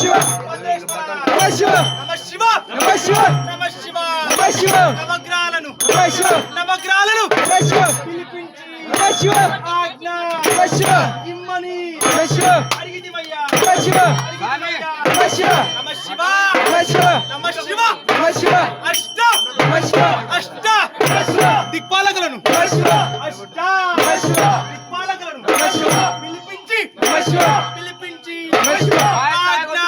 शिव नमः शिव నమ శివ नमः शिव నమ శివ नमः शिव నవగ్రహాలను नमः शिव నవగ్రహాలను नमः शिव పిలిపించి नमः शिव ఆజ్ఞ नमः शिव ఇమ్మని नमः शिव అడిగితిమయ్యా नमः शिव नमः शिव నమ శివ नमः शिव నమ శివ नमः शिव అష్ట नमः शिव అష్ట नमः शिव దిక్పాలకులను नमः शिव అష్ట नमः शिव దిక్పాలకులను नमः शिव పిలిపించి नमः शिव పిలిపించి नमः शिव ఆజ్ఞ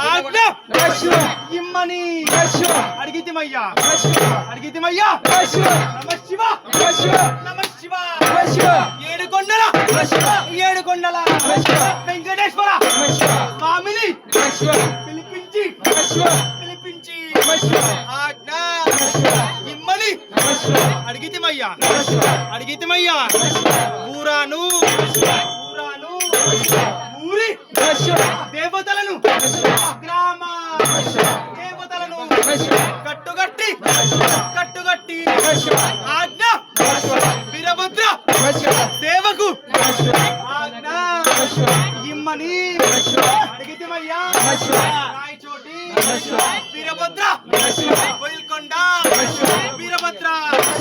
ఆజ్ఞ नमः शिव ఇమ్మని नमः शिव అడిగితిమయ్యా नमः शिव అడిగితిమయ్యా नमः शिव నమ శివ नमः शिव నమ శివ नमः शिव ఏడు కొండల नमः शिव ఏడు కొండల नमः शिव వెంకటేశ్వర नमः शिव స్వామిని नमः शिव పిలిపించి नमः शिव పిలిపించి नमः शिव ఆజ్ఞ नमः शिव ఇమ్మని नमः शिव అడిగితిమయ్యా नमः शिव అడిగితిమయ్యా नमः शिव ఊరాను ఊరాను ఊరి नमः शिव దేవతలను नमः शिव గ్రామ नमः शिव దేవతలను नमः शिव కట్టుగట్టి కట్టుగట్టి नमः शिव ఆజ్ఞ नमः शिव వీరభద్ర नमः शिव సేవకు नमः शिव ఆజ్ఞ नमः शिव ఇమ్మని नमः शिव అడిగితిమయ్యా नमः शिव రాయచోటి नमः शिव వీరభద్ర नमः शिव కోయిల్కొండ नमः शिव వీరభద్ర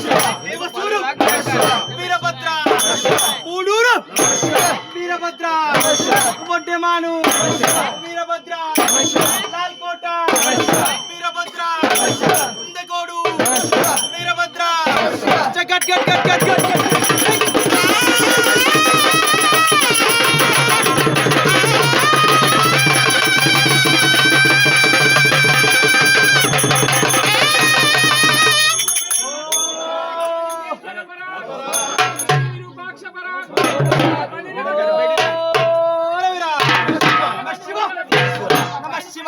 शिव దేవసూరు नमः शिव వీరభద్ర नमः शिव పూడూరు नमः शिव వీరభద్ర नमः शिव బొడ్డెమాను नमः शिव వీరభద్ర नमः शिव లాల్కోట नमः शिव వీరభద్ర नमः शिव ఉందకోడు नमः शिव వీరభద్ర नमः शिव గట్ గట్ గట్ గట్ గట్ నమ శివ